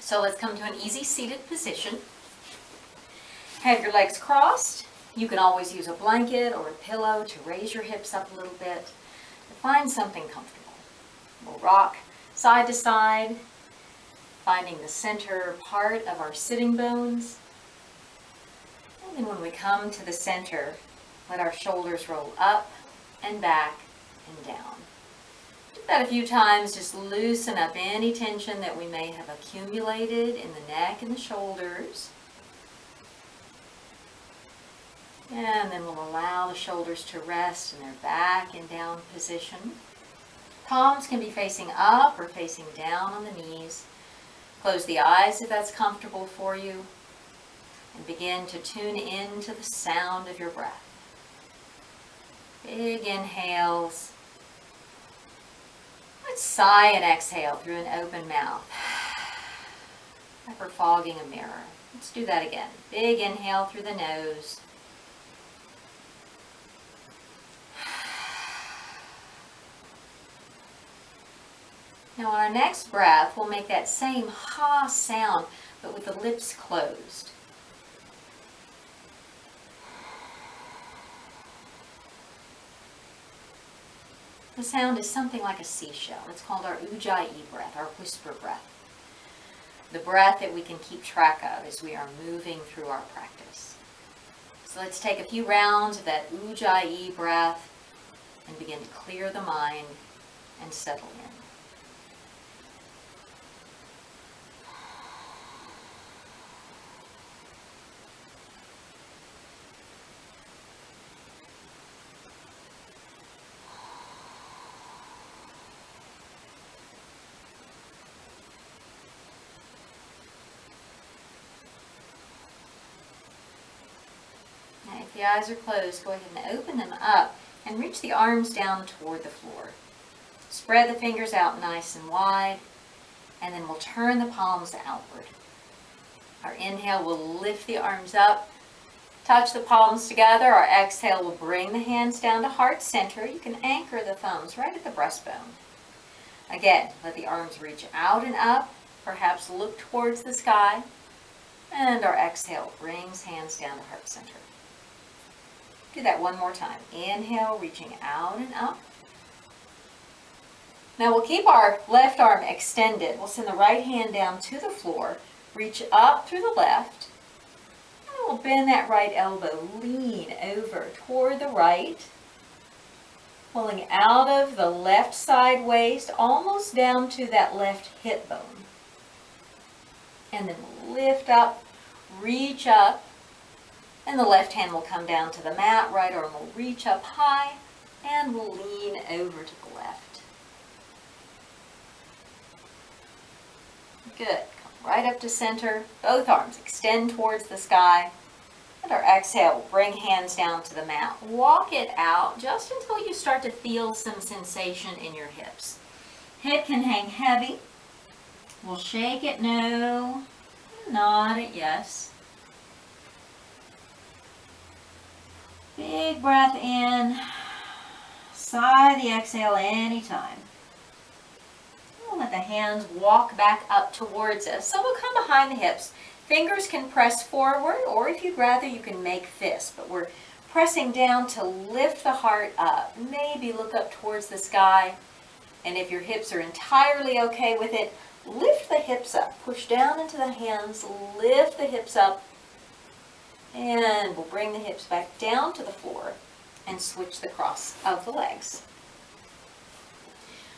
So let's come to an easy seated position. Have your legs crossed. You can always use a blanket or a pillow to raise your hips up a little bit. But find something comfortable. We'll rock side to side, finding the center part of our sitting bones. And then when we come to the center, let our shoulders roll up and back and down. Do that a few times, just loosen up any tension that we may have accumulated in the neck and the shoulders. And then we'll allow the shoulders to rest in their back and down position. Palms can be facing up or facing down on the knees. Close the eyes if that's comfortable for you. And begin to tune into the sound of your breath. Big inhales. Let's sigh and exhale through an open mouth. Like we're fogging a mirror. Let's do that again. Big inhale through the nose. Now on our next breath, we'll make that same ha sound, but with the lips closed. The sound is something like a seashell. It's called our Ujjayi breath, our whisper breath. The breath that we can keep track of as we are moving through our practice. So let's take a few rounds of that Ujjayi breath and begin to clear the mind and settle in. If the eyes are closed, go ahead and open them up and reach the arms down toward the floor. Spread the fingers out nice and wide, and then we'll turn the palms outward. Our inhale will lift the arms up, touch the palms together. Our exhale will bring the hands down to heart center. You can anchor the thumbs right at the breastbone. Again, let the arms reach out and up, perhaps look towards the sky, and our exhale brings hands down to heart center. Do that one more time. Inhale, reaching out and up. Now we'll keep our left arm extended. We'll send the right hand down to the floor. Reach up through the left. And we'll bend that right elbow. Lean over toward the right. Pulling out of the left side waist, almost down to that left hip bone. And then we'll lift up, reach up. And the left hand will come down to the mat, right arm will reach up high, and we'll lean over to the left. Good. Come right up to center. Both arms extend towards the sky. And our exhale will bring hands down to the mat. Walk it out just until you start to feel some sensation in your hips. Hip can hang heavy. We'll shake it no, nod it yes. Big breath in, sigh the exhale anytime. We'll let the hands walk back up towards us. So we'll come behind the hips. Fingers can press forward, or if you'd rather, you can make fists. But we're pressing down to lift the heart up. Maybe look up towards the sky. And if your hips are entirely okay with it, lift the hips up. Push down into the hands, lift the hips up. And we'll bring the hips back down to the floor and switch the cross of the legs.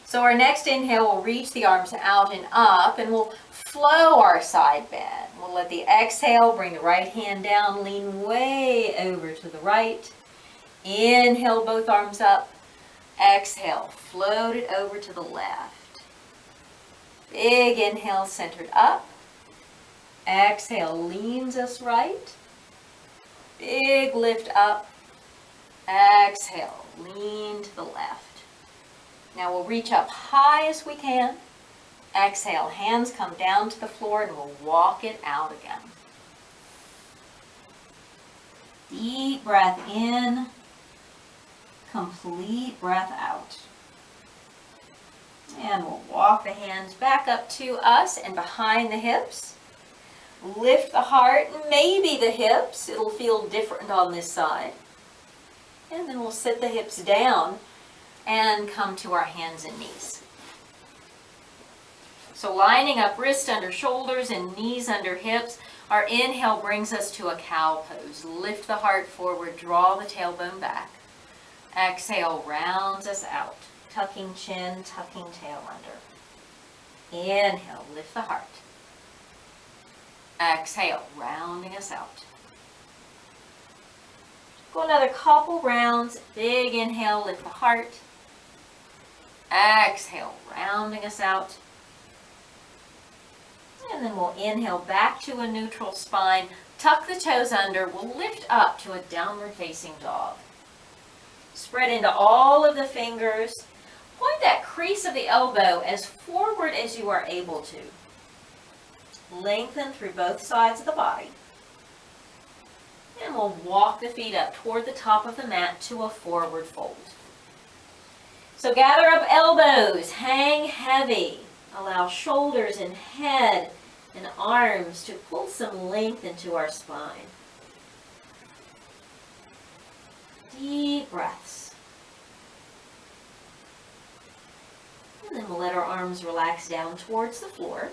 So our next inhale will reach the arms out and up, and we'll flow our side bend. We'll let the exhale bring the right hand down, lean way over to the right. Inhale, both arms up. Exhale, float it over to the left. Big inhale, centered up. Exhale, leans us right. Big lift up. Exhale, lean to the left. Now we'll reach up high as we can. Exhale, hands come down to the floor, and we'll walk it out again. Deep breath in, complete breath out. And we'll walk walk the hands back up to us and behind the hips. Lift the heart, maybe the hips. It'll feel different on this side. And then we'll sit the hips down and come to our hands and knees. So lining up wrists under shoulders and knees under hips. Our inhale brings us to a cow pose. Lift the heart forward, draw the tailbone back. Exhale, rounds us out. Tucking chin, tucking tail under. Inhale, lift the heart. Exhale, rounding us out. Go another couple rounds. Big inhale, lift the heart. Exhale, rounding us out. And then we'll inhale back to a neutral spine. Tuck the toes under. We'll lift up to a downward facing dog. Spread into all of the fingers. Point that crease of the elbow as forward as you are able to. Lengthen through both sides of the body. And we'll walk the feet up toward the top of the mat to a forward fold. So gather up elbows, hang heavy. Allow shoulders and head and arms to pull some length into our spine. Deep breaths. And then we'll let our arms relax down towards the floor.